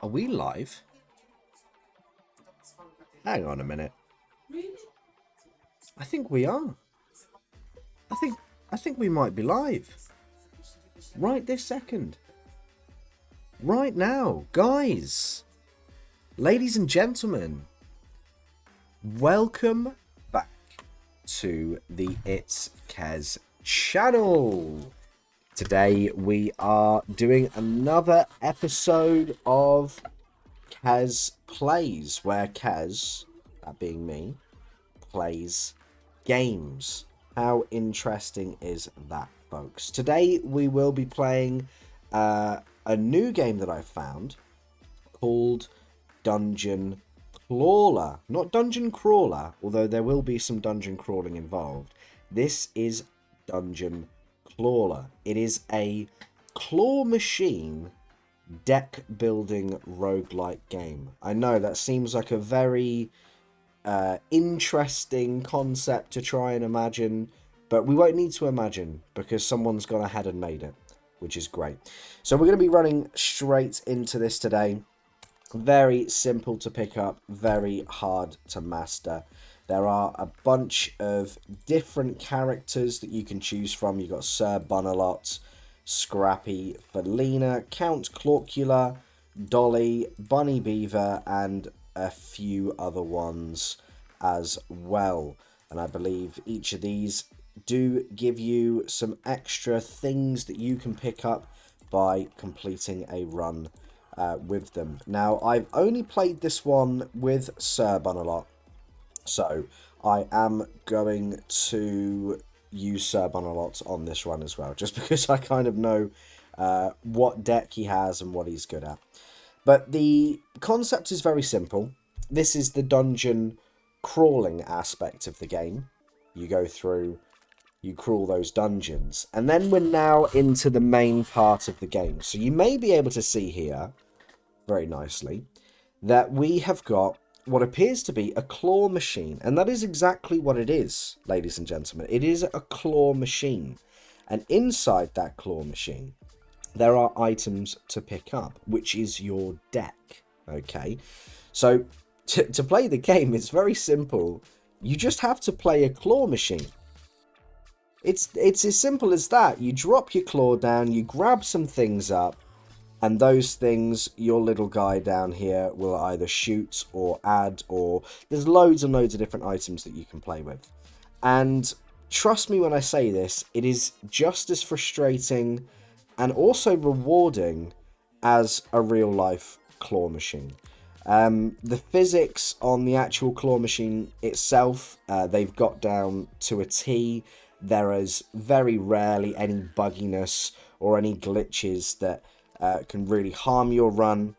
Are we live? Hang on a minute. I think we are. I think we might be live. Right this second. Right now, guys. Ladies and gentlemen. Welcome back to the It's Kez channel. Today we are doing another episode of Kez Plays, where Kez, that being me, plays games. How interesting is that, folks? Today we will be playing a new game that I found called Dungeon Crawler. Not Dungeon Crawler, although there will be some dungeon crawling involved. This is Dungeon Crawler. It is a claw machine deck building roguelike game. I know that seems like a very interesting concept to try and imagine, but we won't need to imagine because someone's gone ahead and made it, which is great. So we're going to be running straight into this today. Very simple to pick up, very hard to master. There are a bunch of different characters that you can choose from. You've got Sir Bunalot, Scrappy, Felina, Count Clawcula, Dolly, Bunny Beaver, and a few other ones as well. And I believe each of these do give you some extra things that you can pick up by completing a run with them. Now, I've only played this one with Sir Bunalot, so I am going to use Sir Bunalot on this run as well, just because I kind of know what deck he has and what he's good at. But the concept is very simple. This is the dungeon crawling aspect of the game. You go through, you crawl those dungeons, and then we're now into the main part of the game. So you may be able to see here, very nicely, that we have got what appears to be a claw machine, and that is exactly what it is, ladies and gentlemen. It is a claw machine, and inside that claw machine there are items to pick up, which is your deck. Okay, so to play the game, it's very simple. You just have to play a claw machine. It's as simple as that. You drop your claw down, you grab some things up, and those things, your little guy down here will either shoot or add, or there's loads and loads of different items that you can play with. And trust me when I say this, it is just as frustrating and also rewarding as a real life claw machine. The physics on the actual claw machine itself, they've got down to a T. There is very rarely any bugginess or any glitches that can really harm your run.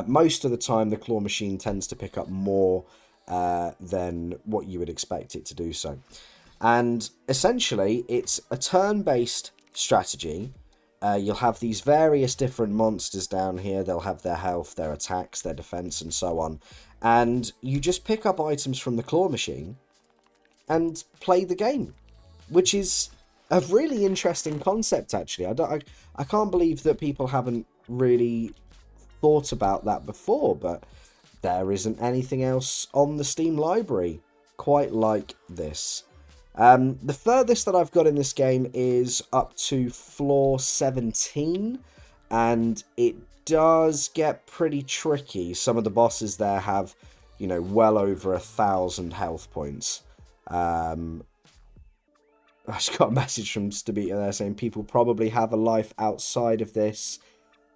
Most of the time, the claw machine tends to pick up more than what you would expect it to do so. And essentially, it's a turn-based strategy. You'll have these various different monsters down here. They'll have their health, their attacks, their defense, and so on. And you just pick up items from the claw machine and play the game, which is a really interesting concept, actually. I can't believe that people haven't really thought about that before, but there isn't anything else on the Steam library quite like this. The furthest that I've got in this game is up to floor 17, and it does get pretty tricky. Some of the bosses there have, you know, well over 1,000 health points. I just got a message from Stabita there saying people probably have a life outside of this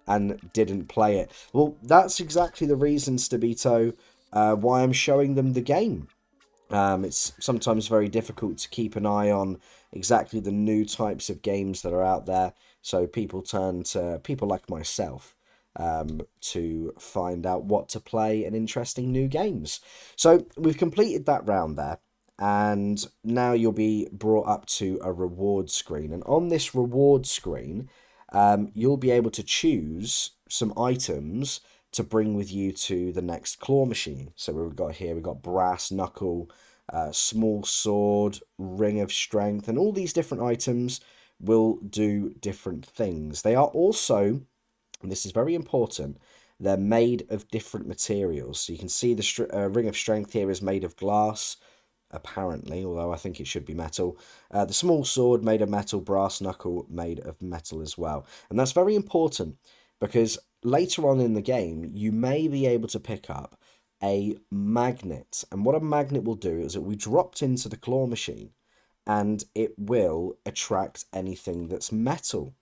and didn't play it. Well, that's exactly the reason, Stabito, why I'm showing them the game. It's sometimes very difficult to keep an eye on exactly the new types of games that are out there, so people turn to people like myself to find out what to play and interesting new games. So we've completed that round there, and now you'll be brought up to a reward screen, and on this reward screen you'll be able to choose some items to bring with you to the next claw machine. So we've got brass knuckle, small sword, ring of strength, and all these different items will do different things. They are also, and this is very important, they're made of different materials. So you can see the ring of strength here is made of glass, apparently, although I think it should be metal. The small sword made of metal, brass knuckle made of metal as well. And that's very important because later on in the game, you may be able to pick up a magnet. And what a magnet will do is it will be dropped into the claw machine and it will attract anything that's metal,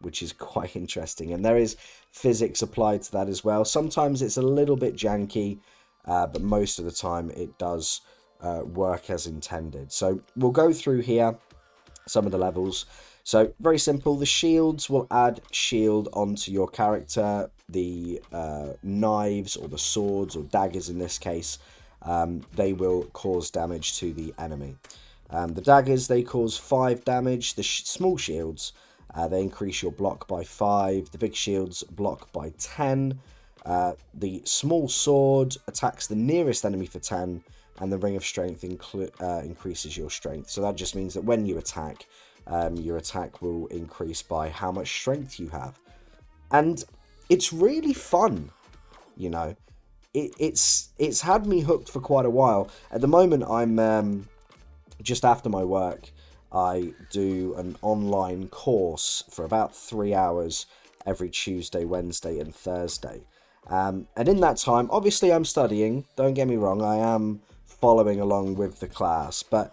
which is quite interesting. And there is physics applied to that as well. Sometimes it's a little bit janky, but most of the time it does work as intended. So we'll go through here some of the levels. So very simple. The shields will add shield onto your character. The knives or the swords or daggers in this case, they will cause damage to the enemy. The daggers, they cause 5 damage. The small shields, they increase your block by 5. The big shields block by 10. The small sword attacks the nearest enemy for 10. And the ring of strength increases your strength. So that just means that when you attack, your attack will increase by how much strength you have. And it's really fun, you know. It's had me hooked for quite a while. At the moment, I'm just after my work, I do an online course for about 3 hours every Tuesday, Wednesday, and Thursday. And in that time, obviously I'm studying, don't get me wrong, I am following along with the class, but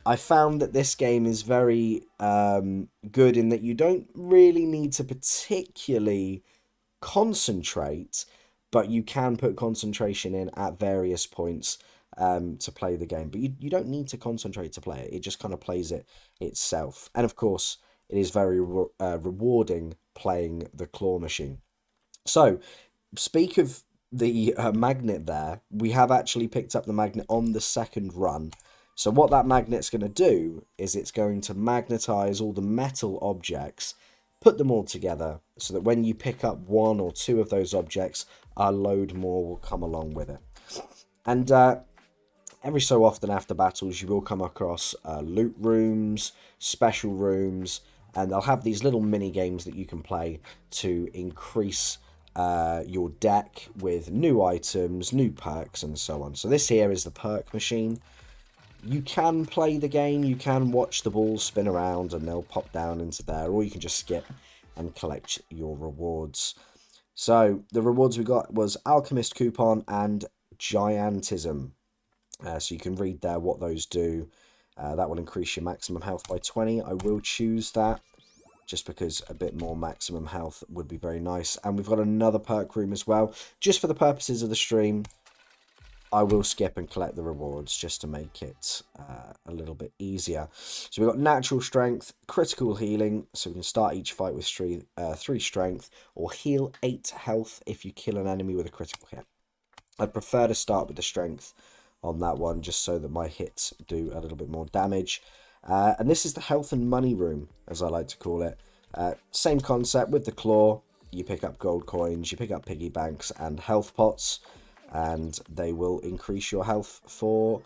I found that this game is very good in that you don't really need to particularly concentrate, but you can put concentration in at various points to play the game. But you don't need to concentrate to play it. It just kind of plays it itself. And of course, it is very rewarding playing the claw machine. So, speak of the magnet there, we have actually picked up the magnet on the second run. So what that magnet's going to do is it's going to magnetize all the metal objects, put them all together, so that when you pick up 1 or 2 of those objects, a load more will come along with it. And every so often after battles, you will come across loot rooms, special rooms, and they'll have these little mini games that you can play to increase your deck with new items, new perks, and so on. So this here is the perk machine. You can play the game, you can watch the balls spin around and they'll pop down into there, or you can just skip and collect your rewards. So the rewards we got was Alchemist Coupon and Giantism. So you can read there what those do. That will increase your maximum health by 20. I will choose that, just because a bit more maximum health would be very nice. And we've got another perk room as well. Just for the purposes of the stream, I will skip and collect the rewards just to make it a little bit easier. So we've got natural strength, critical healing, so we can start each fight with 3 strength, or heal 8 health if you kill an enemy with a critical hit. I'd prefer to start with the strength on that one, just so that my hits do a little bit more damage. And this is the health and money room, as I like to call it. Same concept with the claw. You pick up gold coins, you pick up piggy banks and health pots, and they will increase your health for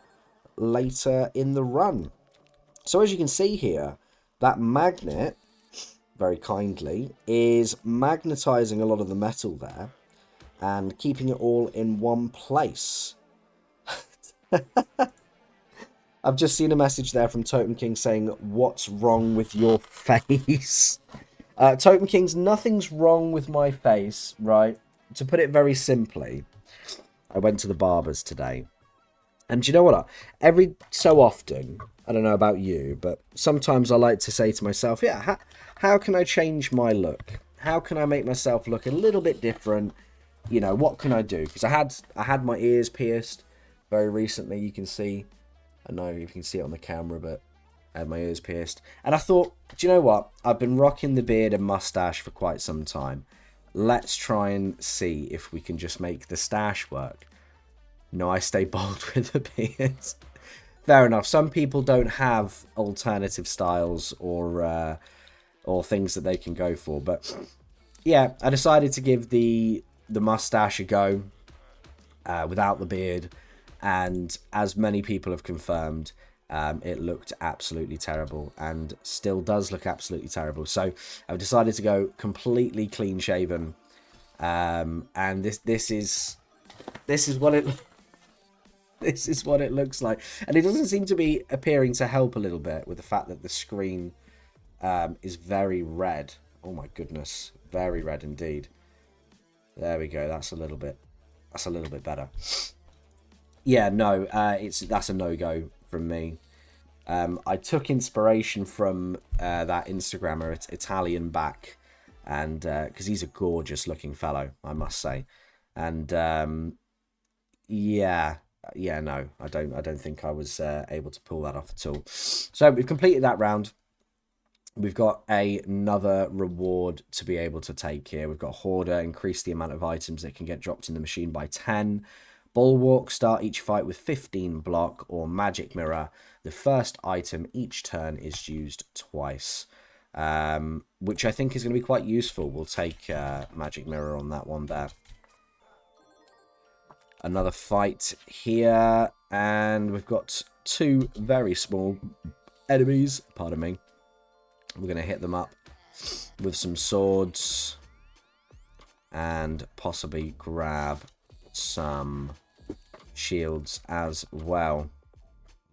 later in the run. So as you can see here, that magnet, very kindly, is magnetizing a lot of the metal there and keeping it all in one place. I've just seen a message there from Totem King saying, "What's wrong with your face?" Totem King's, nothing's wrong with my face, right? To put it very simply, I went to the barber's today. And do you know what? Every so often, I don't know about you, but sometimes I like to say to myself, yeah, how can I change my look? How can I make myself look a little bit different? You know, what can I do? Because I had my ears pierced very recently. You can see, I know you can see it on the camera, but I had my ears pierced. And I thought, do you know what? I've been rocking the beard and mustache for quite some time. Let's try and see if we can just make the stash work. No, I stay bald with the beard. Fair enough. Some people don't have alternative styles or things that they can go for. But yeah, I decided to give the mustache a go without the beard. And as many people have confirmed, it looked absolutely terrible and still does look absolutely terrible. So I've decided to go completely clean shaven And this is what it this is what it looks like, and it doesn't seem to be appearing to help a little bit with the fact that the screen is very red. Oh my goodness, very red indeed. There we go. That's a little bit better. Yeah, no, that's a no-go from me. I took inspiration from that Instagrammer, it's Italian back, and because he's a gorgeous looking fellow, I must say. And yeah, no, I don't think I was able to pull that off at all. So we've completed that round. We've got another reward to be able to take here. We've got Hoarder, increase the amount of items that can get dropped in the machine by 10. Bulwark, start each fight with 15 block, or Magic Mirror. The first item each turn is used twice, which I think is going to be quite useful. We'll take Magic Mirror on that one there. Another fight here, and we've got two very small enemies. Pardon me. We're going to hit them up with some swords and possibly grab some shields as well.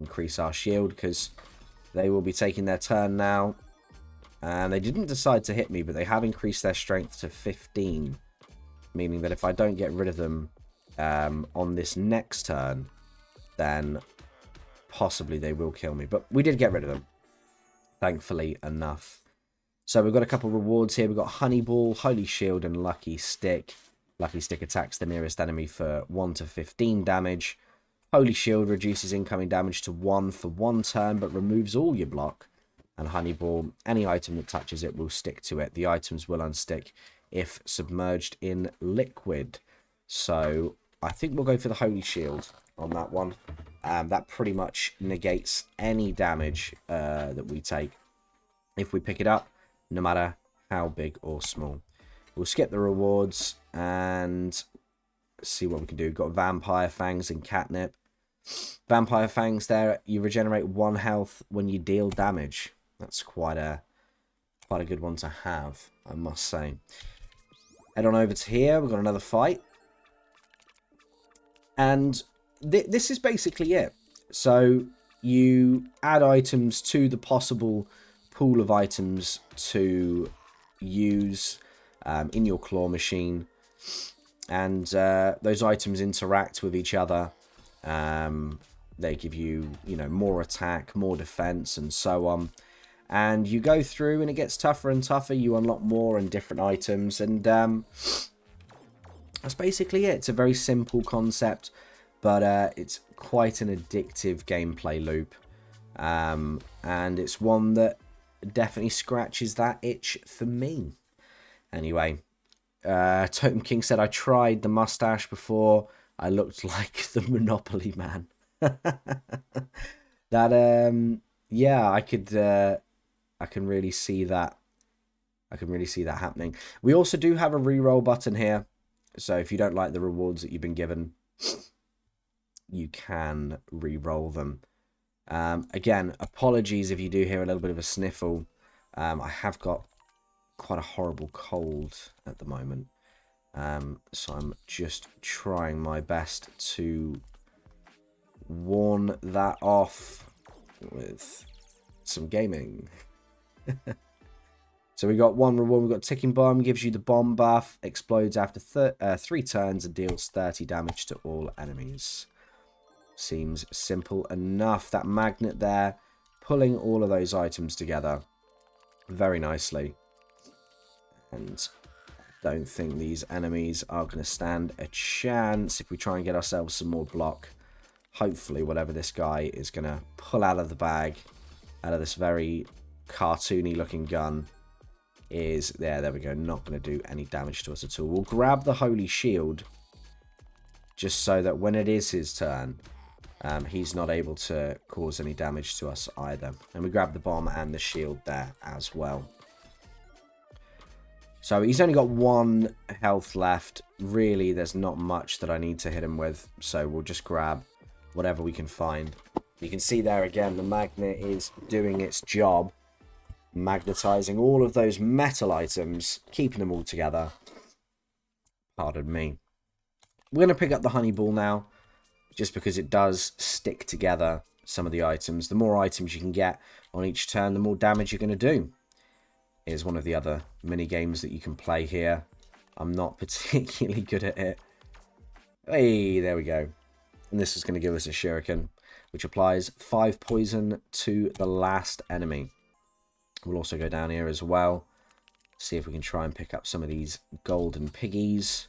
Increase our shield because they will be taking their turn now. And they didn't decide to hit me, but they have increased their strength to 15. Meaning that if I don't get rid of them on this next turn, then possibly they will kill me. But we did get rid of them, thankfully enough. So we've got a couple of rewards here. We've got Honey Ball, Holy Shield, and Lucky Stick. Lucky Stick attacks the nearest enemy for 1 to 15 damage. Holy Shield reduces incoming damage to 1 for 1 turn, but removes all your block. And Honey Ball, any item that touches it will stick to it. The items will unstick if submerged in liquid. So I think we'll go for the Holy Shield on that one. That pretty much negates any damage that we take if we pick it up, no matter how big or small. We'll skip the rewards and see what we can do. We've got Vampire Fangs and Catnip. Vampire Fangs there, you regenerate 1 health when you deal damage. That's quite a good one to have, I must say. Head on over to here. We've got another fight. And this is basically it. So you add items to the possible pool of items to use in your claw machine. And those items interact with each other. They give you, more attack, more defense, and so on. And you go through and it gets tougher and tougher. You unlock more and different items. And that's basically it. It's a very simple concept, but it's quite an addictive gameplay loop. And it's one that definitely scratches that itch for me. Anyway, Totem King said, I tried the mustache before. I looked like the Monopoly man. That, yeah, I can really see that. I can really see that happening. We also do have a reroll button here. So if you don't like the rewards that you've been given, you can re-roll them. Again, apologies if you do hear a little bit of a sniffle. I have got quite a horrible cold at the moment. So I'm just trying my best to warn that off with some gaming. So we got one reward. We've got Ticking Bomb, gives you the bomb buff, explodes after 3 turns and deals 30 damage to all enemies. Seems simple enough. That magnet there, pulling all of those items together very nicely. And I don't think these enemies are going to stand a chance if we try and get ourselves some more block. Hopefully, whatever this guy is going to pull out of the bag, out of this very cartoony looking gun, is there we go, not going to do any damage to us at all. We'll grab the Holy Shield just so that when it is his turn, he's not able to cause any damage to us either. And we grab the bomb and the shield there as well. So he's only got 1 health left. Really, there's not much that I need to hit him with, so we'll just grab whatever we can find. You can see there again, the magnet is doing its job, magnetizing all of those metal items, keeping them all together. Pardon me. We're going to pick up the honey ball now, just because it does stick together some of the items. The more items you can get on each turn, the more damage you're going to do. Is one of the other mini games that you can play here. I'm not particularly good at it. Hey, there we go. And this is going to give us a shuriken, which applies 5 poison to the last enemy. We'll also go down here as well. See if we can try and pick up some of these golden piggies.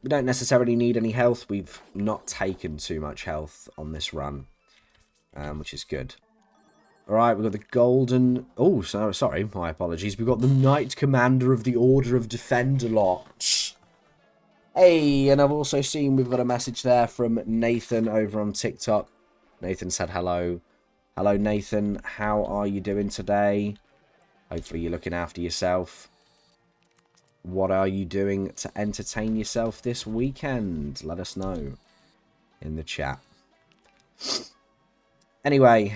We don't necessarily need any health. We've not taken too much health on this run, which is good. Alright, we've got the golden... Oh, sorry, my apologies. We've got the Knight Commander of the Order of Defenderlot. Hey, and I've also seen we've got a message there from Nathan over on TikTok. Nathan said hello. Hello, Nathan. How are you doing today? Hopefully you're looking after yourself. What are you doing to entertain yourself this weekend? Let us know in the chat. Anyway,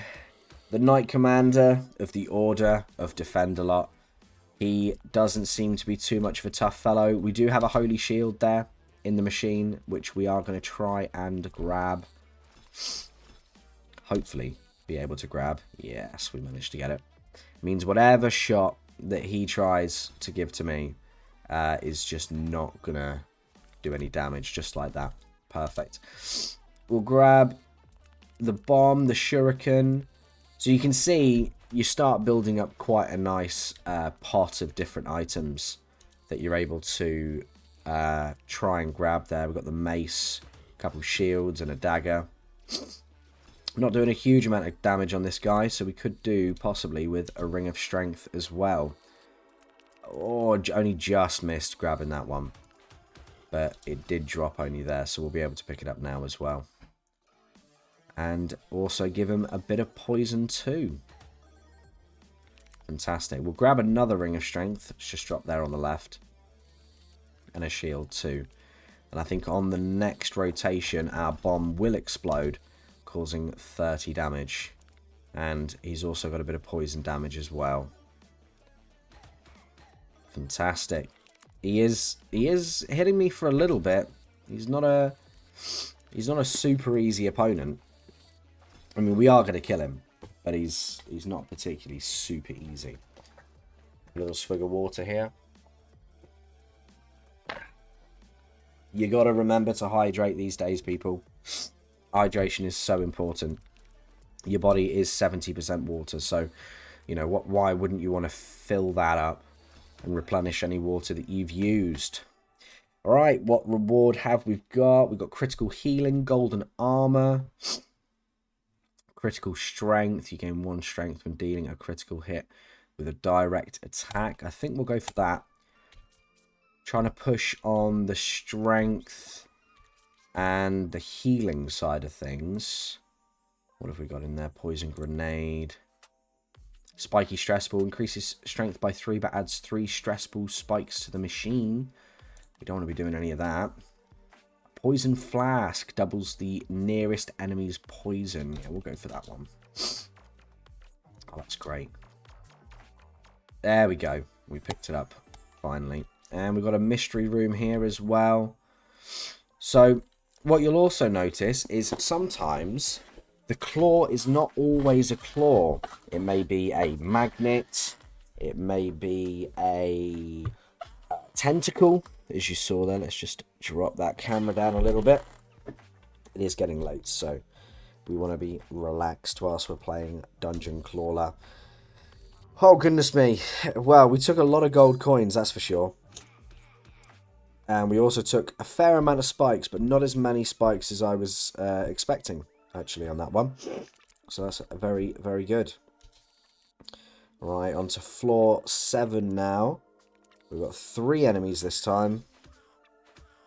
the Knight Commander of the Order of Defenderlot. He doesn't seem to be too much of a tough fellow. We do have a Holy Shield there in the machine, which we are going to try and grab. Hopefully be able to grab. Yes, we managed to get it. Means whatever shot that he tries to give to me is just not going to do any damage, just like that. Perfect. We'll grab the bomb, the shuriken. So you can see you start building up quite a nice pot of different items that you're able to try and grab there. We've got the mace, a couple shields and a dagger. Not doing a huge amount of damage on this guy, so we could do possibly with a ring of strength as well. Oh, only just missed grabbing that one. But it did drop only there, so we'll be able to pick it up now as well. And also give him a bit of poison too. Fantastic. We'll grab another ring of strength. It's just dropped there on the left. And a shield too. And I think on the next rotation, our bomb will explode, causing 30 damage. And he's also got a bit of poison damage as well. Fantastic. He is hitting me for a little bit. He's not a super easy opponent. I mean, we are going to kill him, but he's not particularly super easy. A little swig of water here. You got to remember to hydrate these days, people. Hydration is so important. Your body is 70% water, so you know what? Why wouldn't you want to fill that up and replenish any water that you've used? All right, what reward have we got? We've got critical healing, golden armor. Critical strength. You gain 1 strength when dealing a critical hit with a direct attack. I think we'll go for that. Trying to push on the strength and the healing side of things. What have we got in there? Poison grenade. Spiky stress ball increases strength by 3 but adds 3 stress ball spikes to the machine. We don't want to be doing any of that. Poison flask doubles the nearest enemy's poison. Yeah, we'll go for that one. Oh, that's great. There we go. We picked it up finally. And we've got a mystery room here as well. So what you'll also notice is sometimes the claw is not always a claw. It may be a magnet. It may be a tentacle. As you saw there, let's just drop that camera down a little bit. It is getting late, so we want to be relaxed whilst we're playing Dungeon Crawler. Oh, goodness me. Well, we took a lot of gold coins, that's for sure. And we also took a fair amount of spikes, but not as many spikes as I was expecting, actually, on that one. So that's very, very good. Right, on to floor 7 now. We've got 3 enemies this time.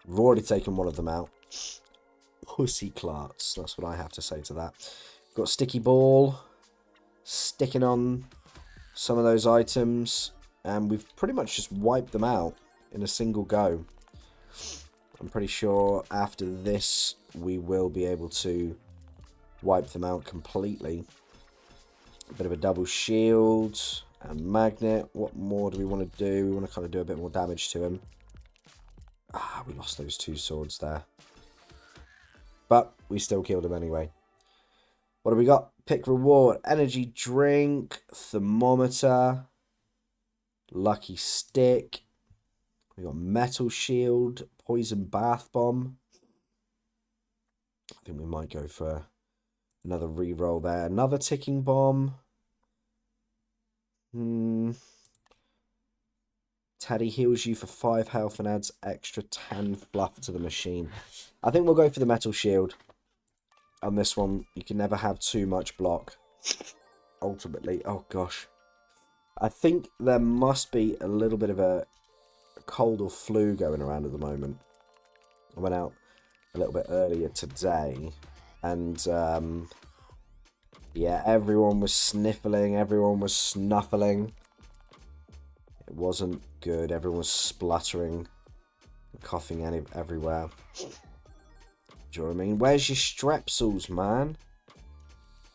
We've already taken one of them out. Pussy clarts. That's what I have to say to that. Got sticky ball. Sticking on some of those items. And we've pretty much just wiped them out in a single go. I'm pretty sure after this we will be able to wipe them out completely. A bit of a double shield. And magnet. What more do we want to do? We want to kind of do a bit more damage to him. We lost those 2 swords there. But we still killed him anyway. What do we got? Pick reward. Energy drink. Thermometer. Lucky stick. We got metal shield. Poison bath bomb. I think we might go for another reroll there. Another ticking bomb. Teddy heals you for 5 health and adds extra 10 fluff to the machine. I think we'll go for the metal shield. On this one, you can never have too much block. Ultimately, oh gosh. I think there must be a little bit of a cold or flu going around at the moment. I went out a little bit earlier today. And, yeah, everyone was sniffling. Everyone was snuffling. It wasn't good. Everyone was spluttering. Coughing everywhere. Do you know what I mean? Where's your strepsils, man?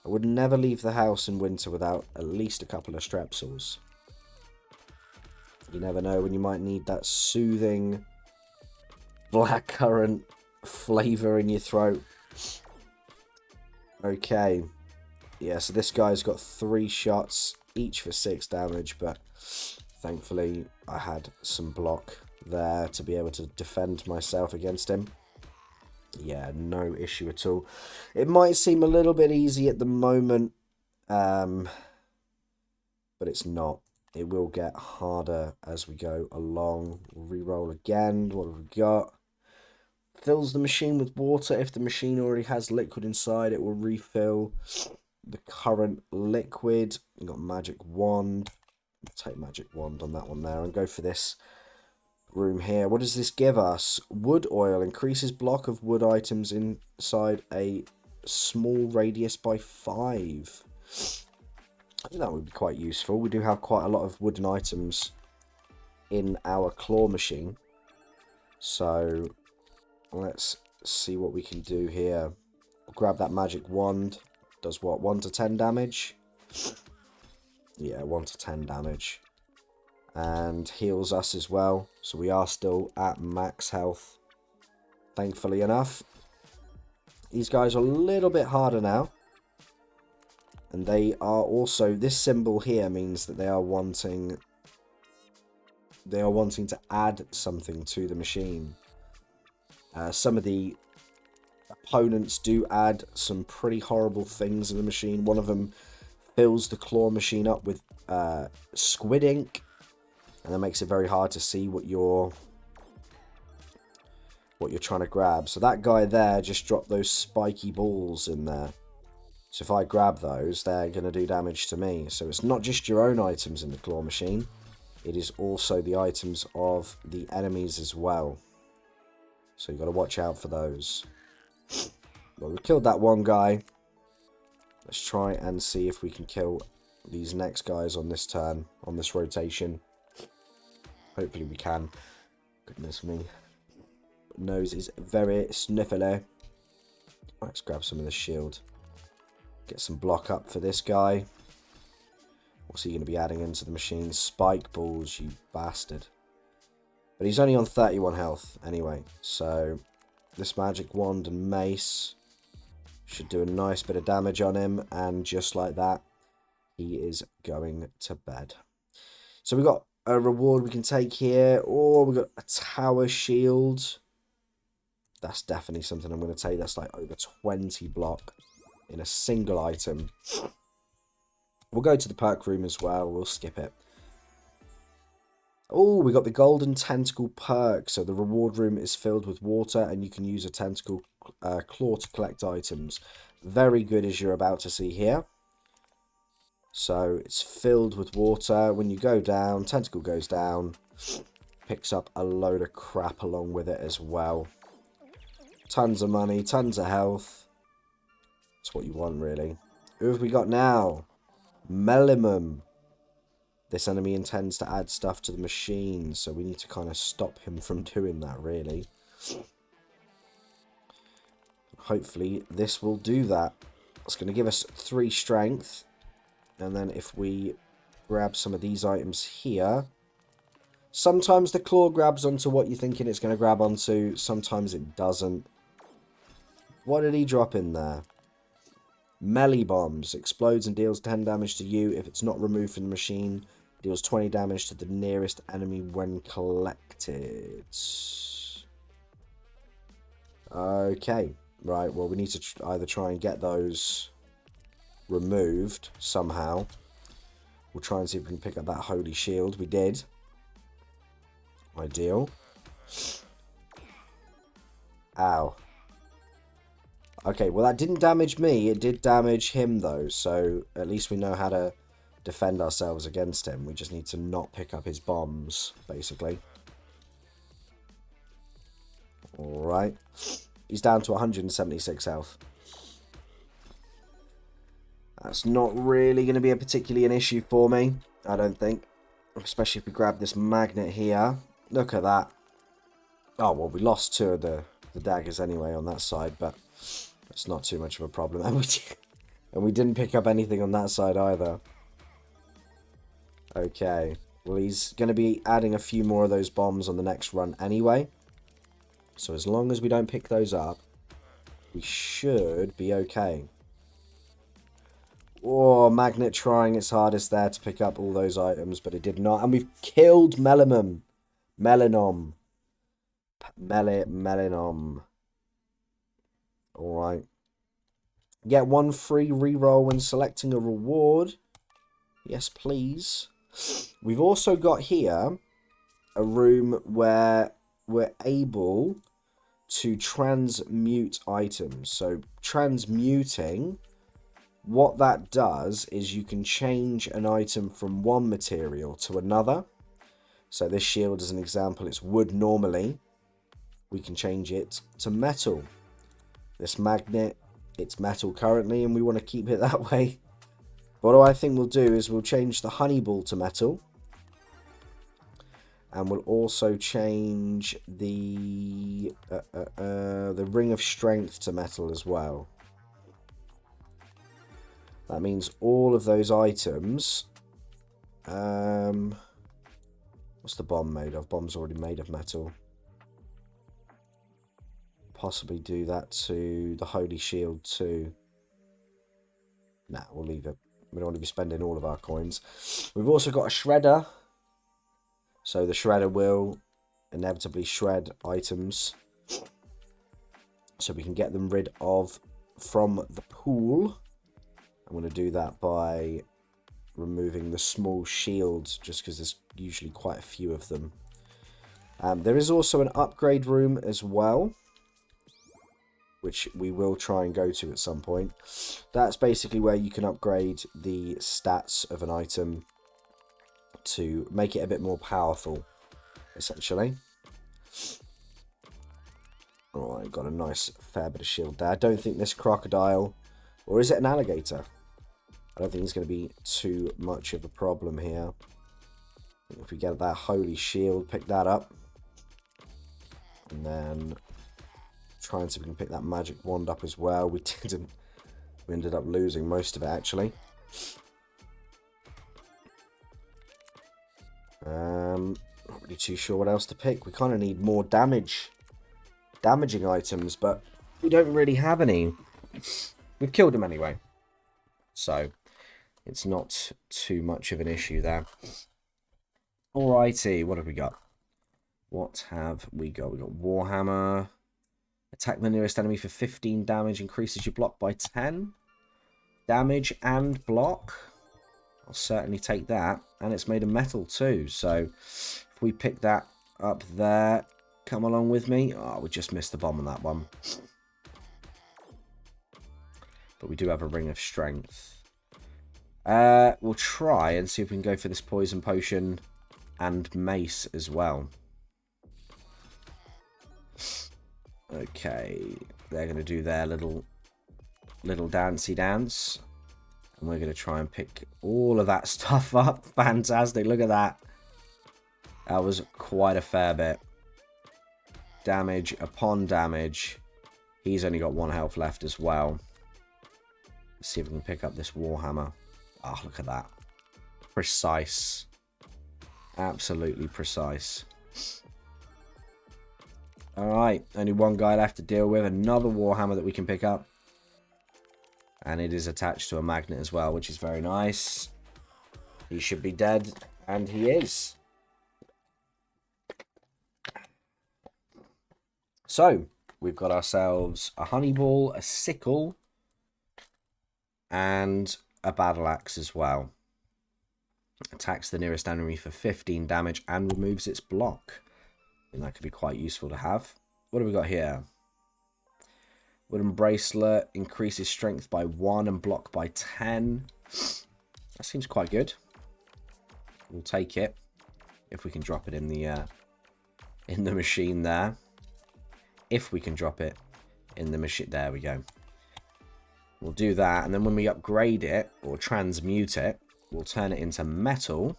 I would never leave the house in winter without at least a couple of strepsils. You never know when you might need that soothing blackcurrant flavour in your throat. Okay. Yeah, so this guy's got 3 shots, each for 6 damage, but thankfully I had some block there to be able to defend myself against him. Yeah, no issue at all. It might seem a little bit easy at the moment, but it's not. It will get harder as we go along. We'll re-roll again. What have we got? Fills the machine with water. If the machine already has liquid inside, it will refill the current liquid. We've got magic wand. I'll take magic wand on that one there and go for this room here. What does this give us? Wood oil increases block of wood items inside a small radius by 5. I think that would be quite useful. We do have quite a lot of wooden items in our claw machine, so let's see what we can do here. We'll grab that magic wand. Does what, 1 to 10 damage? Yeah, 1 to 10 damage. And heals us as well. So we are still at max health, thankfully enough. These guys are a little bit harder now. And they are also, this symbol here means that they are wanting to add something to the machine. Some of the opponents do add some pretty horrible things in the machine. One of them fills the claw machine up with squid ink. And that makes it very hard to see what you're trying to grab. So that guy there just dropped those spiky balls in there. So if I grab those, they're going to do damage to me. So it's not just your own items in the claw machine. It is also the items of the enemies as well. So you've got to watch out for those. Well, we killed that one guy. Let's try and see if we can kill these next guys on this turn, on this rotation. Hopefully we can. Goodness me. Nose is very sniffly. Let's grab some of the shield. Get some block up for this guy. What's he going to be adding into the machine? Spike balls, you bastard. But he's only on 31 health anyway. So this magic wand and mace should do a nice bit of damage on him. And just like that, he is going to bed. So we've got a reward we can take here. Or we've got a tower shield. That's definitely something I'm going to take. That's like over 20 block in a single item. We'll go to the perk room as well. We'll skip it. Oh, we got the golden tentacle perk. So the reward room is filled with water and you can use a tentacle claw to collect items. Very good, as you're about to see here. So it's filled with water. When you go down, tentacle goes down. Picks up a load of crap along with it as well. Tons of money, tons of health. That's what you want, really. Who have we got now? Melimum. This enemy intends to add stuff to the machine, so we need to kind of stop him from doing that, really. Hopefully, this will do that. It's going to give us 3 strength. And then if we grab some of these items here, Sometimes the claw grabs onto what you're thinking it's going to grab onto. Sometimes it doesn't. What did he drop in there? Melee bombs. Explodes and deals 10 damage to you. If it's not removed from the machine, deals 20 damage to the nearest enemy when collected. Okay. Right, well, we need to either try and get those removed somehow. We'll try and see if we can pick up that holy shield. We did. Ideal. Ow. Okay, well, that didn't damage me. It did damage him, though. So at least we know how to defend ourselves against him. We just need to not pick up his bombs, basically. Alright. He's down to 176 health. That's not really going to be particularly an issue for me, I don't think. Especially if we grab this magnet here. Look at that. Oh, well, we lost 2 of the daggers anyway on that side, but it's not too much of a problem. And we didn't pick up anything on that side either. Okay. Well, he's going to be adding a few more of those bombs on the next run anyway. So as long as we don't pick those up, we should be okay. Oh, Magnet trying its hardest there to pick up all those items, but it did not. And we've killed Melanom. Melanom. Alright. Get 1 free reroll when selecting a reward. Yes, please. We've also got here a room where we're able to transmute items. So transmuting, what that does is you can change an item from one material to another. So this shield, as an example, it's wood normally. We can change it to metal. This magnet, it's metal currently, and we want to keep it that way. What I think we'll do is we'll change the honey ball to metal. And we'll also change the ring of strength to metal as well. That means all of those items. What's the bomb made of? Bomb's already made of metal. Possibly do that to the holy shield too. Nah, we'll leave it. We don't want to be spending all of our coins. We've also got a shredder. So the shredder will inevitably shred items. So we can get them rid of from the pool. I'm going to do that by removing the small shields, just because there's usually quite a few of them. There is also an upgrade room as well, which we will try and go to at some point. That's basically where you can upgrade the stats of an item to make it a bit more powerful, essentially. Oh, I got a nice fair bit of shield there. I don't think this crocodile, or is it an alligator? I don't think it's going to be too much of a problem here. If we get that holy shield, pick that up. And then try and see if we can pick that magic wand up as well. We didn't. We ended up losing most of it, actually. Not really too sure what else to pick. We kind of need more damaging items, but we don't really have any. We've killed him anyway, so it's not too much of an issue there. Alrighty, what have we got? What have we got? We got Warhammer. Attack the nearest enemy for 15 damage, increases your block by 10. Damage and block. I'll certainly take that. And it's made of metal too, so if we pick that up there, come along with me. Oh, we just missed the bomb on that one. But we do have a ring of strength. We'll try and see if we can go for this poison potion and mace as well. Okay, they're going to do their little dancey dance. And we're going to try and pick all of that stuff up. Fantastic, look at that. That was quite a fair bit. Damage upon damage. He's only got 1 health left as well. Let's see if we can pick up this Warhammer. Oh, look at that. Precise. Absolutely precise. Alright, only one guy left to deal with. Another Warhammer that we can pick up. And it is attached to a magnet as well, which is very nice. He should be dead, and he is. So, we've got ourselves a Honeyball, a Sickle, and a Battle Axe as well. Attacks the nearest enemy for 15 damage and removes its block. And that could be quite useful to have. What have we got here? Wooden Bracelet increases strength by 1 and block by 10. That seems quite good. We'll take it if we can drop it in the machine there. If we can drop it in the machine, there we go. We'll do that, and then when we upgrade it or transmute it, we'll turn it into metal,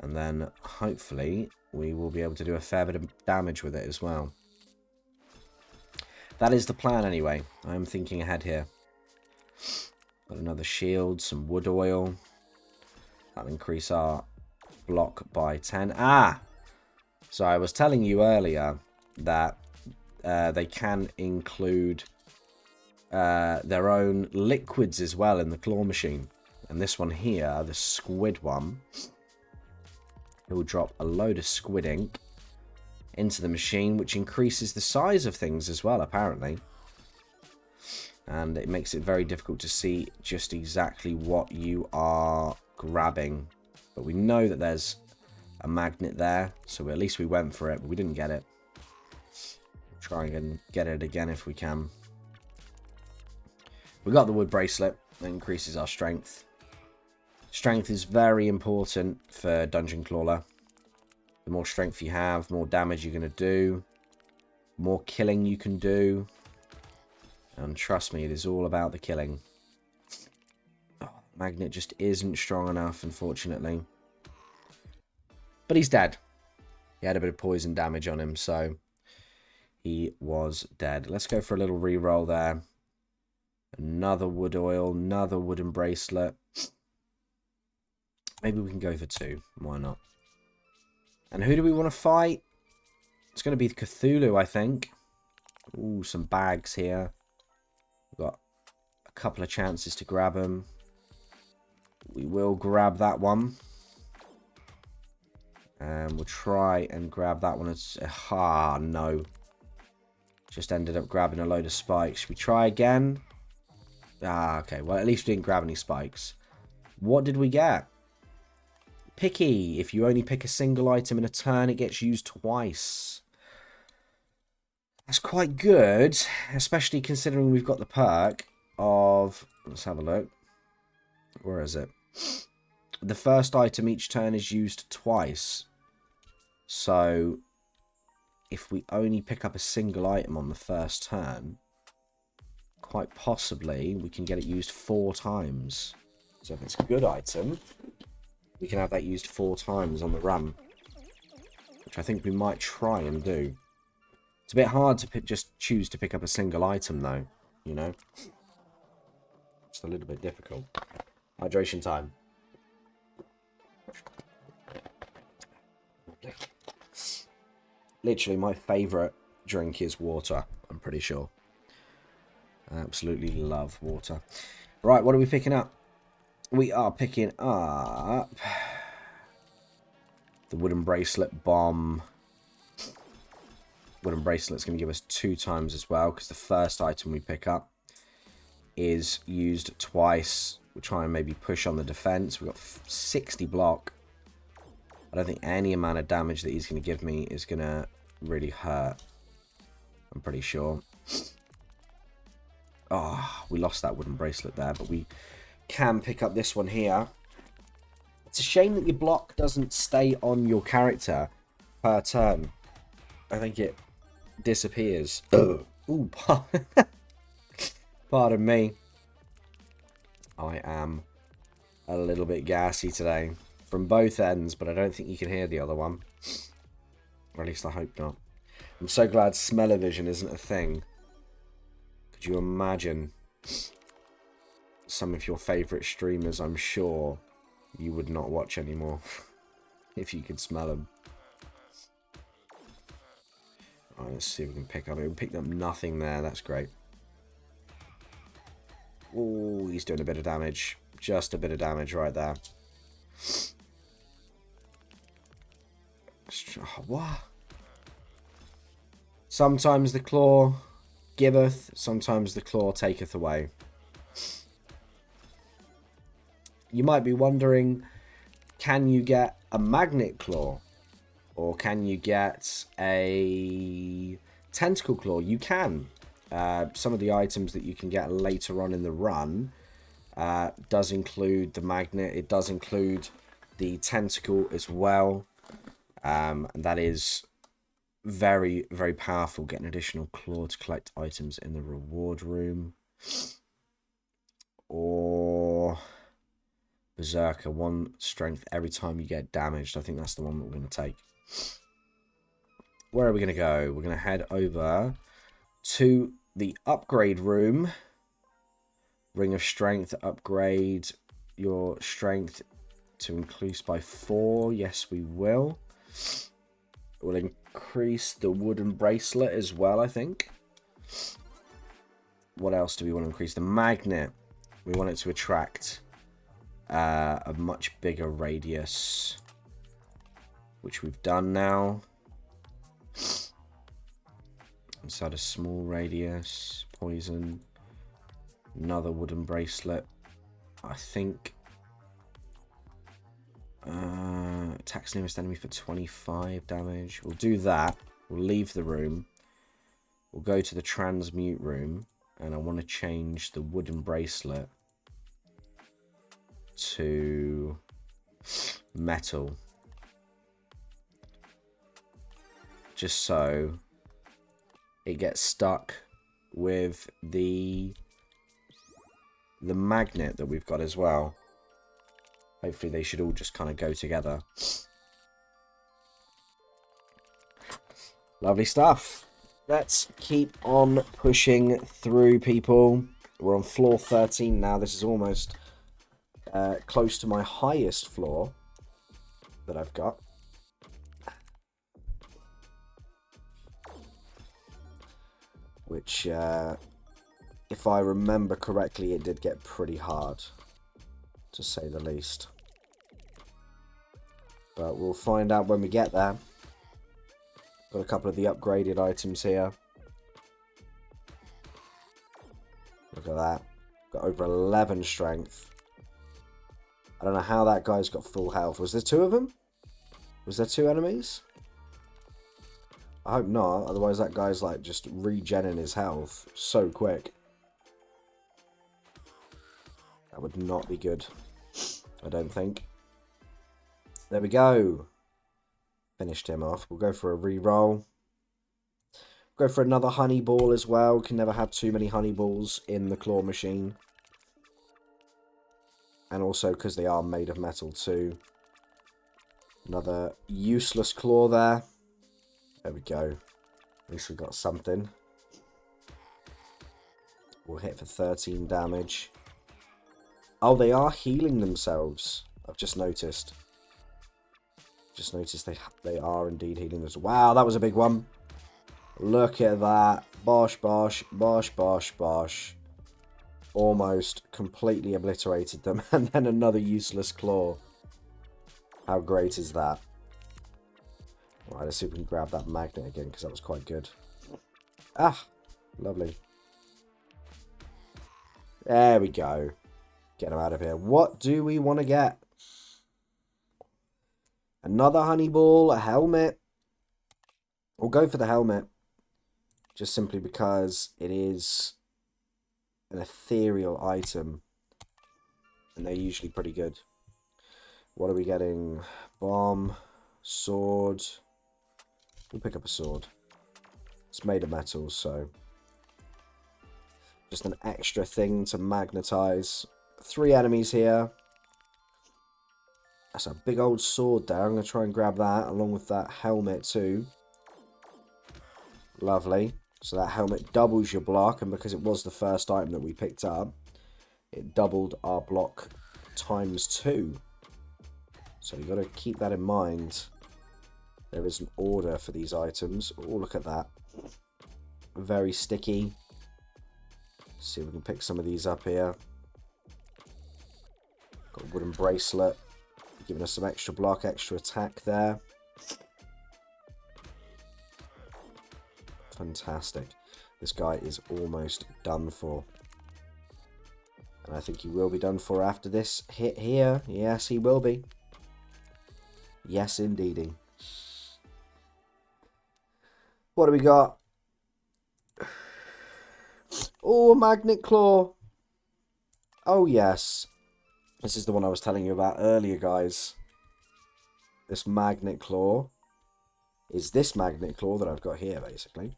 and then hopefully we will be able to do a fair bit of damage with it as well. That is the plan anyway. I'm thinking ahead here. Got another shield, some wood oil. That'll increase our block by 10. So I was telling you earlier that they can include their own liquids as well in the claw machine. And this one here, the squid one, it will drop a load of squid ink into the machine, which increases the size of things as well, apparently. And it makes it very difficult to see just exactly what you are grabbing. But we know that there's a magnet there, so at least we went for it, but we didn't get it. We'll try and get it again if we can. We got the wood bracelet. That increases our strength. Strength is very important for Dungeon Crawler. The more strength you have, more damage you're going to do. More killing you can do. And trust me, it is all about the killing. Oh, magnet just isn't strong enough, unfortunately. But he's dead. He had a bit of poison damage on him, so he was dead. Let's go for a little reroll there. Another wood oil, another wooden bracelet. Maybe we can go for 2. Why not? And who do we want to fight? It's going to be Cthulhu, I think. Ooh, some bags here. We've got a couple of chances to grab them. We will grab that one. And we'll try and grab that one. No. Just ended up grabbing a load of spikes. Should we try again? Okay. Well, at least we didn't grab any spikes. What did we get? Picky. If you only pick a single item in a turn, it gets used twice. That's quite good, especially considering we've got the perk of... Let's have a look. Where is it? The first item each turn is used twice. So, if we only pick up a single item on the first turn, quite possibly we can get it used 4 times. So if it's a good item, we can have that used 4 times on the run, which I think we might try and do. It's a bit hard to just choose to pick up a single item, though, you know? It's a little bit difficult. Hydration time. Literally, my favourite drink is water, I'm pretty sure. I absolutely love water. Right, what are we picking up? We are picking up the wooden bracelet bomb. Wooden bracelet's going to give us 2 times as well, because the first item we pick up is used twice. We'll try and maybe push on the defense. We've got 60 block. I don't think any amount of damage that he's going to give me is going to really hurt. I'm pretty sure. Oh, we lost that wooden bracelet there, but we can pick up this one here. It's a shame that your block doesn't stay on your character per turn. I think it disappears. Ooh, pardon me. I am a little bit gassy today. From both ends, but I don't think you can hear the other one. Or at least I hope not. I'm so glad smell-o-vision isn't a thing. Could you imagine some of your favourite streamers, I'm sure, you would not watch anymore. if you could smell them. Alright, let's see if we can pick up it. We picked up nothing there. That's great. Oh, he's doing a bit of damage. Just a bit of damage right there. What? Sometimes the claw giveth, sometimes the claw taketh away. You might be wondering, can you get a magnet claw? Or can you get a tentacle claw? You can. Some of the items that you can get later on in the run does include the magnet. It does include the tentacle as well. And that is very, very powerful. Get an additional claw to collect items in the reward room. Or Berserker, 1 strength every time you get damaged. I think that's the one that we're going to take. Where are we going to go? We're going to head over to the upgrade room. Ring of Strength, upgrade your strength to increase by 4. Yes, we will. We'll increase the wooden bracelet as well, I think. What else do we want to increase? The magnet. We want it to attract a much bigger radius, which we've done now. Inside a small radius, poison, another wooden bracelet. I think attacks nearest enemy for 25 damage. We'll do that. We'll leave the room. We'll go to the transmute room, and I want to change the wooden bracelet to metal, just so it gets stuck with the magnet that we've got as well. Hopefully they should all just kind of go together. Lovely stuff. Let's keep on pushing through, people. We're on floor 13 now. This is almost close to my highest floor that I've got. Which, if I remember correctly, it did get pretty hard, to say the least. But we'll find out when we get there. Got a couple of the upgraded items here. Look at that. Got over 11 strength. I don't know how that guy's got full health. Was there 2 of them? Was there 2 enemies? I hope not, otherwise that guy's like just regenerating his health so quick. That would not be good, I don't think. There we go. Finished him off. We'll go for a re-roll. Go for another honey ball as well. Can never have too many honey balls in the claw machine. And also because they are made of metal too. Another useless claw there. There we go. At least we got something. We'll hit for 13 damage. Oh, they are healing themselves. I've just noticed. Just noticed they are indeed healing themselves. Wow, that was a big one. Look at that. Bosh, bosh, bosh, bosh, bosh. Almost completely obliterated them. And then another useless claw. How great is that? Right, let's see if we can grab that magnet again, because that was quite good. Ah, lovely. There we go. Get him out of here. What do we want to get? Another honey ball, a helmet. We'll go for the helmet. Just simply because it is an ethereal item. And they're usually pretty good. What are we getting? Bomb, sword. We'll pick up a sword. It's made of metal, so just an extra thing to magnetize. 3 enemies here. That's a big old sword there. I'm going to try and grab that along with that helmet too. Lovely. So that helmet doubles your block, and because it was the first item that we picked up, it doubled our block times 2. So you've got to keep that in mind. There is an order for these items. Oh, look at that. Very sticky. Let's see if we can pick some of these up here. Got a wooden bracelet. Giving us some extra block, extra attack there. Fantastic. This guy is almost done for. And I think he will be done for after this hit here. Yes, he will be. Yes, indeedy. What do we got? Oh, Magnet Claw. Oh, yes. This is the one I was telling you about earlier, guys. This Magnet Claw is this Magnet Claw that I've got here, basically.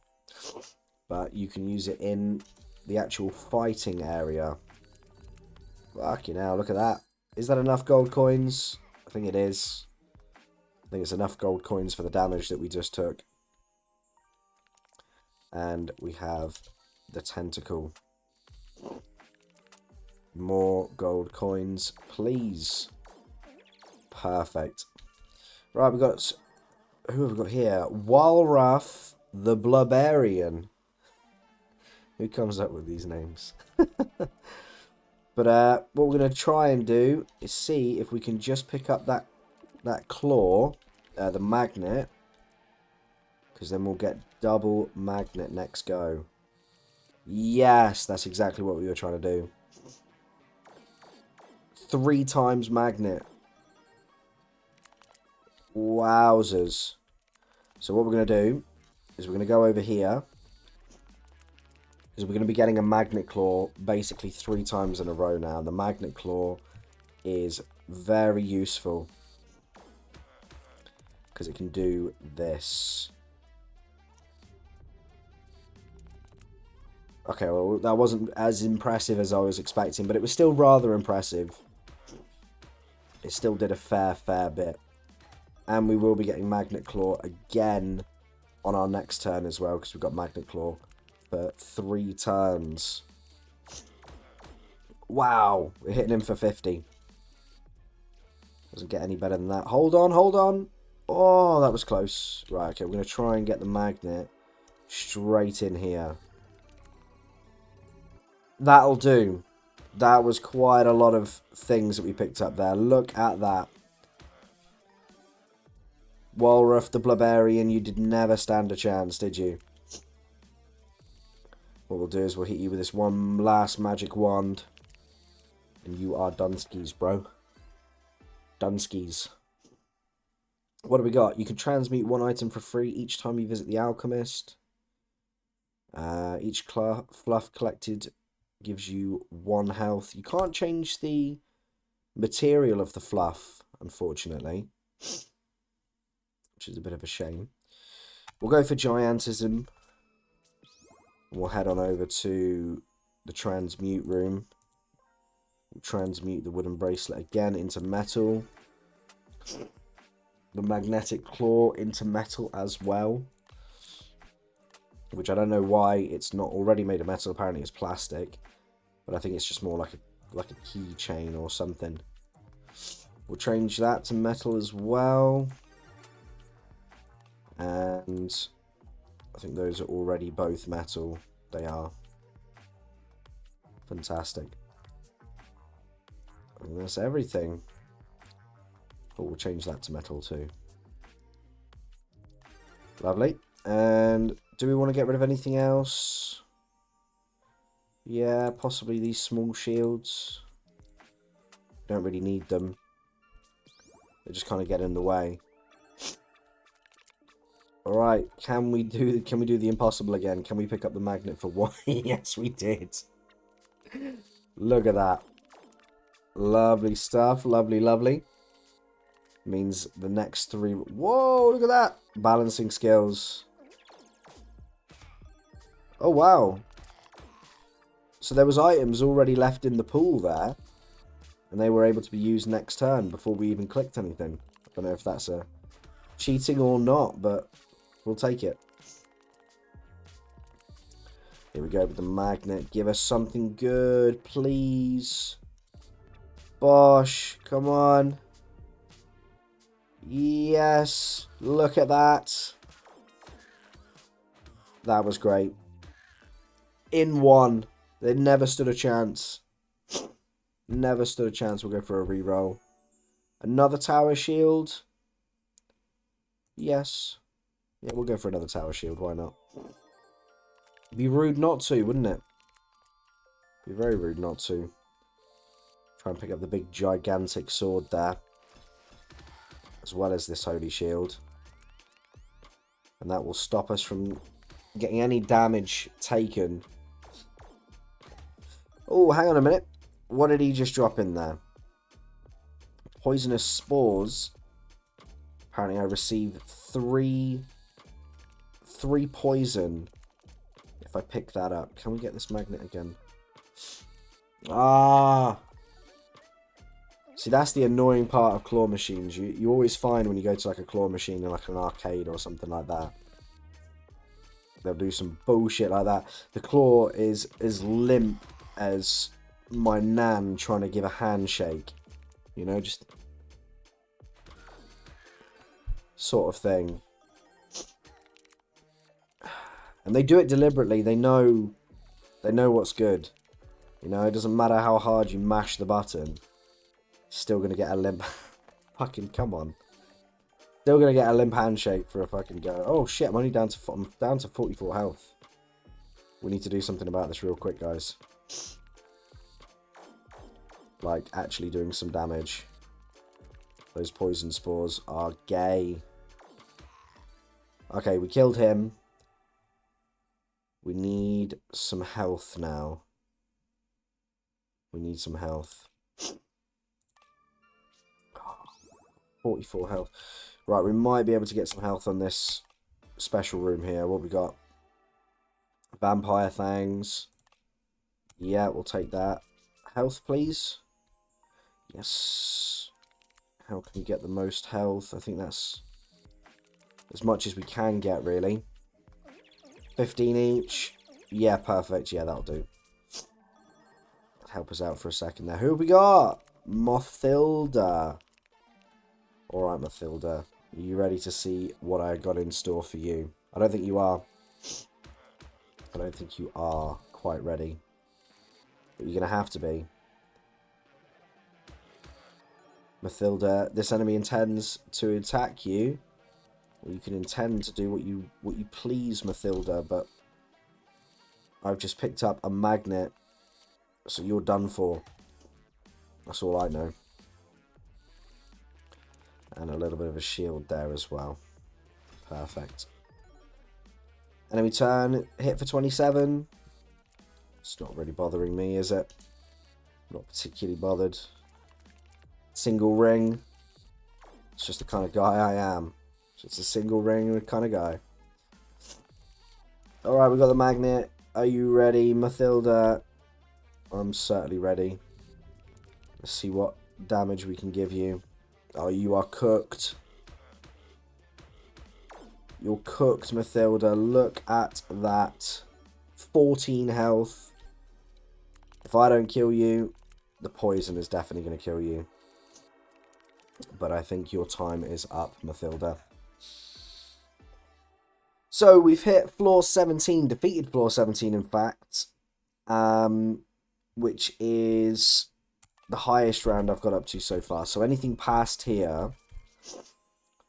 But you can use it in the actual fighting area. Fucking hell, look at that. Is that enough gold coins? I think it is. I think it's enough gold coins for the damage that we just took. And we have the tentacle. More gold coins, please. Perfect. Right, we've got... Who have we got here? Walrath the Blubbarian. Who comes up with these names? But what we're going to try and do is see if we can just pick up that claw, the magnet. Because then we'll get double magnet next go. Yes, that's exactly what we were trying to do. 3 times magnet. Wowzers. So what we're going to do is we're going to go over here. Because we're going to be getting a Magnet Claw basically 3 times in a row now. The Magnet Claw is very useful. Because it can do this. Okay, well, that wasn't as impressive as I was expecting, but it was still rather impressive. It still did a fair bit. And we will be getting Magnet Claw again on our next turn as well, because we've got Magnet Claw for 3 turns. Wow, we're hitting him for 50. Doesn't get any better than that. Hold on, hold on. Oh, that was close. Right, okay, we're going to try and get the magnet straight in here. That'll do. That was quite a lot of things that we picked up there. Look at that. Walrath the Blubbarian, you did never stand a chance, did you? What we'll do is we'll hit you with this one last magic wand. And you are Dunskies, bro. Dunskies. What do we got? You can transmute 1 item for free each time you visit the Alchemist. Each fluff collected gives you 1 health. You can't change the material of the fluff, unfortunately. Which is a bit of a shame. We'll go for Giantism. We'll head on over to the transmute room. We'll transmute the wooden bracelet again into metal. The magnetic claw into metal as well. Which I don't know why it's not already made of metal. Apparently it's plastic. But I think it's just more like a keychain or something. We'll change that to metal as well. And I think those are already both metal. They are. Fantastic. And that's everything. But we'll change that to metal too. Lovely. And do we want to get rid of anything else? Yeah, possibly these small shields. Don't really need them. They just kind of get in the way. Alright, can we do the impossible again? Can we pick up the magnet for 1? Yes, we did. Look at that. Lovely stuff. Lovely, lovely. Means the next 3... Whoa, look at that. Balancing skills. Oh, wow. So there was items already left in the pool there. And they were able to be used next turn before we even clicked anything. I don't know if that's a cheating or not, but we'll take it. Here we go with the magnet. Give us something good, please. Bosh, come on. Yes. Look at that. That was great. In one. They never stood a chance. Never stood a chance. We'll go for a reroll. Another tower shield. Yes. Yeah, we'll go for another tower shield. Why not? Be rude not to, wouldn't it? Be very rude not to. Try and pick up the big gigantic sword there. As well as this holy shield. And that will stop us from getting any damage taken. Oh, hang on a minute. What did he just drop in there? Poisonous spores. Apparently I received three poison if I pick that up. Can we get this magnet again? Ah! See, that's the annoying part of claw machines. You always find when you go to like a claw machine in like an arcade or something like that. They'll do some bullshit like that. The claw is as limp as my nan trying to give a handshake. You know, just sort of thing. And they do it deliberately. They know what's good. You know, it doesn't matter how hard you mash the button. Still gonna get a limp. Fucking come on. Still gonna get a limp handshake for a fucking go. Oh shit! I'm only down to 44 health. We need to do something about this real quick, guys. Like actually doing some damage. Those poison spores are gay. Okay, we killed him. We need some health now. We need some health. 44 health. Right, we might be able to get some health on this special room here. What we got? Vampire Fangs. Yeah, we'll take that. Health, please. Yes. How can we get the most health? I think that's as much as we can get, really. 15 each. Yeah, perfect. Yeah, that'll do. Help us out for a second there. Who have we got? Mothilda. Alright, Mothilda. Are you ready to see what I got in store for you? I don't think you are. I don't think you are quite ready. But you're going to have to be. Mothilda, this enemy intends to attack you. Or you can intend to do what you please, Mothilda, but I've just picked up a magnet. So you're done for. That's all I know. And a little bit of a shield there as well. Perfect. Enemy turn, hit for 27. It's not really bothering me, is it? Not particularly bothered. Single ring. It's just the kind of guy I am. Just a single ring kind of guy. Alright, we got the magnet. Are you ready, Mothilda? I'm certainly ready. Let's see what damage we can give you. Oh, you are cooked. You're cooked, Mothilda. Look at that. 14 health. If I don't kill you, the poison is definitely going to kill you. But I think your time is up, Mothilda. So we've hit floor 17, defeated floor 17 in fact. Which is the highest round I've got up to so far. So anything past here,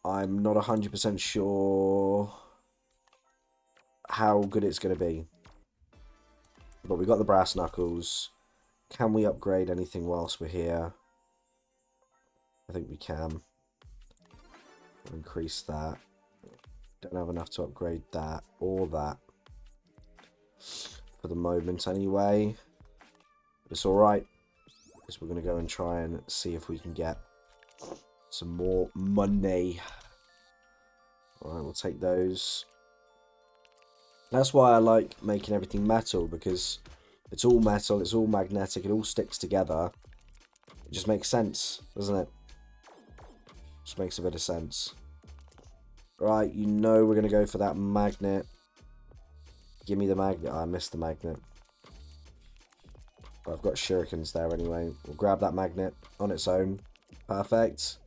I'm not 100% sure how good it's going to be. But we got the brass knuckles. Can we upgrade anything whilst we're here? I think we can. We'll increase that. Don't have enough to upgrade that or that. For the moment anyway. But it's alright. Because we're going to go and try and see if we can get some more money. Alright, we'll take those. That's why I like making everything metal, because it's all metal, it's all magnetic, it all sticks together. It just makes sense, doesn't it? Just makes a bit of sense. Right, you know we're going to go for that magnet. Give me the magnet. Oh, I missed the magnet. But I've got shurikens there anyway. We'll grab that magnet on its own. Perfect.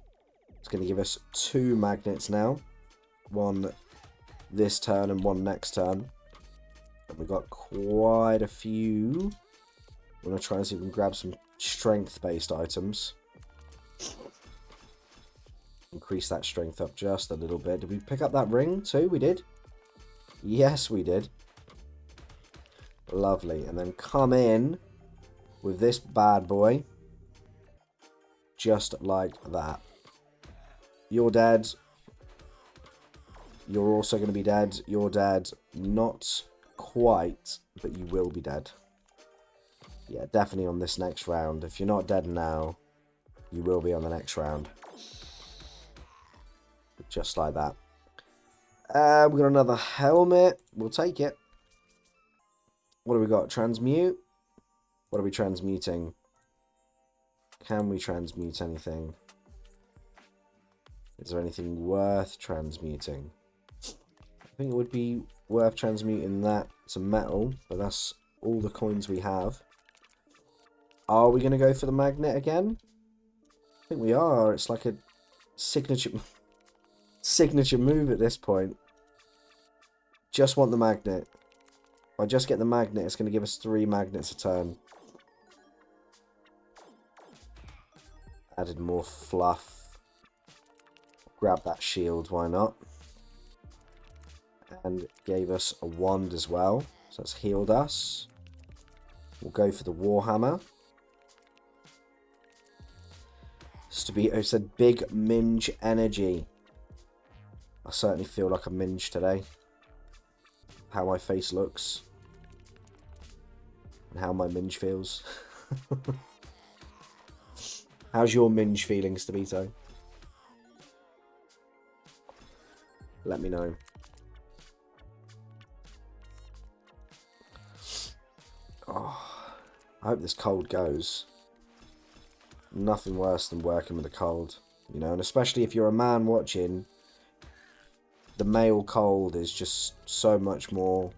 It's going to give us 2 magnets now. One this turn and one next turn. And we've got quite a few. I'm going to try and see if we can grab some strength-based items. Increase that strength up just a little bit. Did we pick up that ring too? We did. Yes, we did. Lovely. And then come in with this bad boy. Just like that. You're dead. You're also going to be dead. You're dead. Not quite, but you will be dead. Yeah, definitely on this next round. If you're not dead now, you will be on the next round. Just like that. We've got another helmet. We'll take it. What do we got? Transmute? What are we transmuting? Can we transmute anything? Is there anything worth transmuting? I think it would be worth transmuting that to metal, but that's all the coins we have. Are we going to go for the magnet again? I think we are. It's like a signature move at this point. Just want the magnet. If I just get the magnet, it's going to give us 3 magnets a turn. Added more fluff. Grab that shield, why not? And gave us a wand as well. So that's healed us. We'll go for the Warhammer. Stabito said big minge energy. I certainly feel like a minge today. How my face looks. And how my minge feels. How's your minge feeling, Stabito? Let me know. Oh, I hope this cold goes. Nothing worse than working with a cold, you know, and especially if you're a man watching, the male cold is just so much more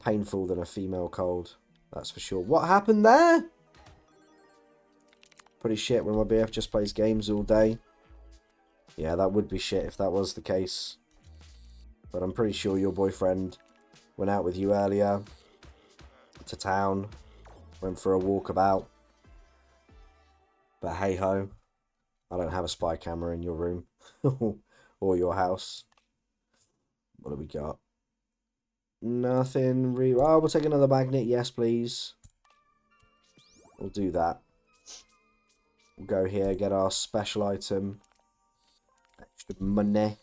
painful than a female cold, that's for sure. What happened there? Pretty shit when my BF just plays games all day. Yeah, that would be shit if that was the case. But I'm pretty sure your boyfriend went out with you earlier to town, went for a walkabout. But hey ho, I don't have a spy camera in your room or your house. What do we got? Nothing really. Oh, we'll take another magnet. Yes, please. We'll do that. We'll go here, get our special item. Extra money.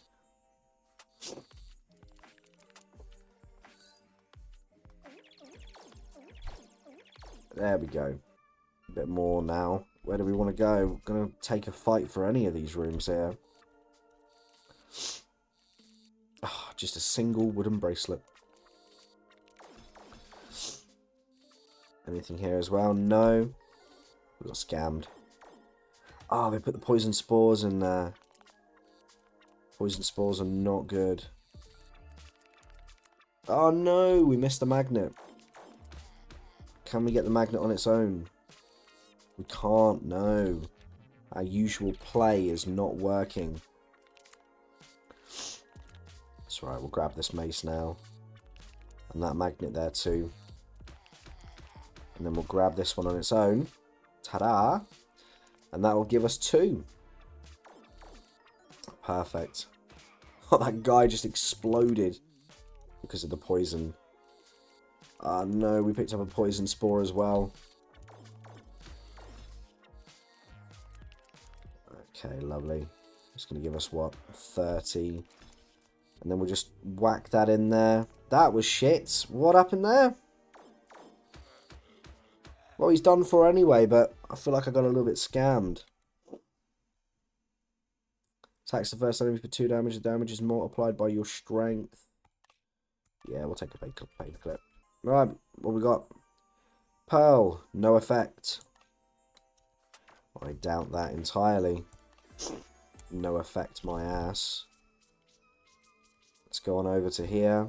There we go. A bit more now. Where do we want to go? We're going to take a fight for any of these rooms here. Oh, just a single wooden bracelet. Anything here as well? No. We got scammed. Oh, they put the poison spores in there. Poison spores are not good. Oh no, we missed the magnet. Can we get the magnet on its own? We can't, no. Our usual play is not working. That's right, we'll grab this mace now. And that magnet there too. And then we'll grab this one on its own. Ta-da! And that will give us 2. Perfect. Oh, that guy just exploded because of the poison. Ah, no, we picked up a poison spore as well. Okay, lovely. It's going to give us, what, 30. And then we'll just whack that in there. That was shit. What happened there? Well, he's done for anyway, but I feel like I got a little bit scammed. Attacks the first enemy for 2 damage. The damage is multiplied by your strength. Yeah, we'll take a paper clip. Right, what we got? Pearl, no effect. I doubt that entirely. No effect, my ass. Let's go on over to here.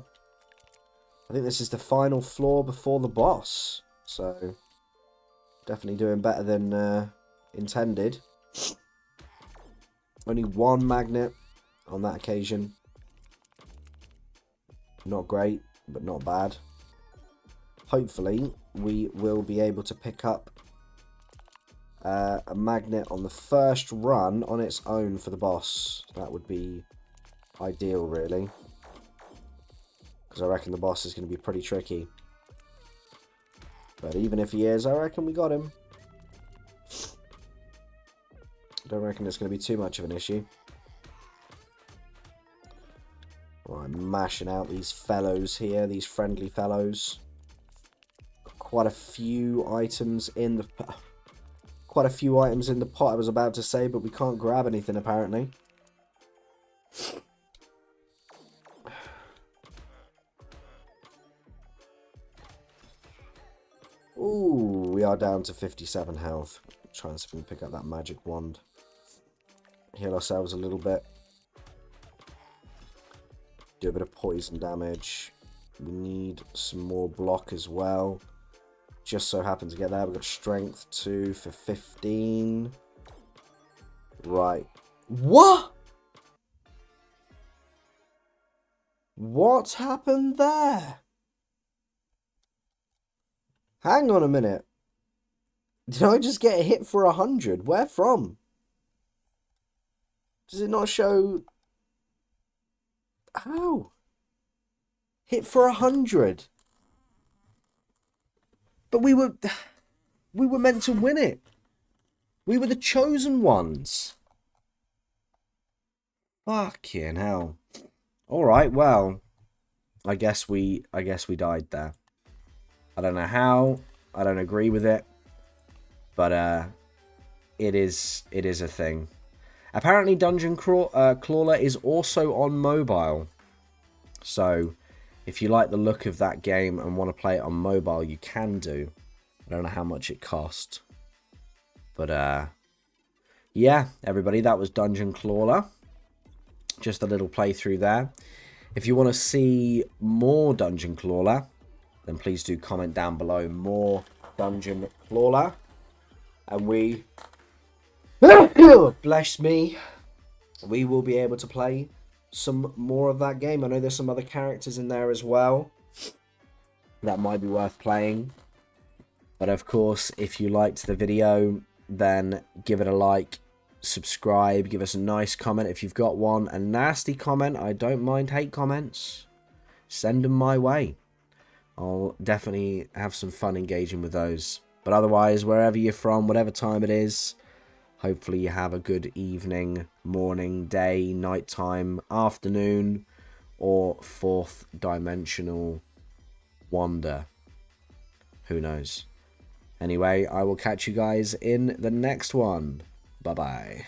I think this is the final floor before the boss. So, definitely doing better than intended. Only one magnet on that occasion. Not great, but not bad. Hopefully, we will be able to pick up a magnet on the first run on its own for the boss. That would be ideal, really. Because I reckon the boss is going to be pretty tricky. But even if he is, I reckon we got him. Don't reckon it's going to be too much of an issue. Right, mashing out these fellows here, these friendly fellows. Quite a few items in the pot, I was about to say, but we can't grab anything apparently. Ooh, we are down to 57 health. Try and see if we can pick up that magic wand. Heal ourselves a little bit. Do a bit of poison damage. We need some more block as well. Just so happen to get that. We've got strength 2 for 15. Right. What? What happened there? Hang on a minute. Did I just get a hit for 100? Where from? Does it not show? How? Hit for 100. But we were meant to win it. We were the chosen ones. Fucking hell. Alright, well. I guess we died there. I don't know how. I don't agree with it. But it is a thing. Apparently Dungeon Crawler is also on mobile. So if you like the look of that game and want to play it on mobile, you can do. I don't know how much it cost. But yeah, everybody, that was Dungeon Crawler. Just a little playthrough there. If you want to see more Dungeon Crawler, then please do comment down below more Dungeon Crawler. And we... bless me. We will be able to play some more of that game. I know there's some other characters in there as well that might be worth playing. But of course, if you liked the video, then give it a like, subscribe, give us a nice comment if you've got one. A nasty comment, I don't mind hate comments. Send them my way. I'll definitely have some fun engaging with those. But otherwise, wherever you're from, whatever time it is, hopefully you have a good evening, morning, day, nighttime, afternoon, or fourth dimensional wonder. Who knows? Anyway, I will catch you guys in the next one. Bye-bye.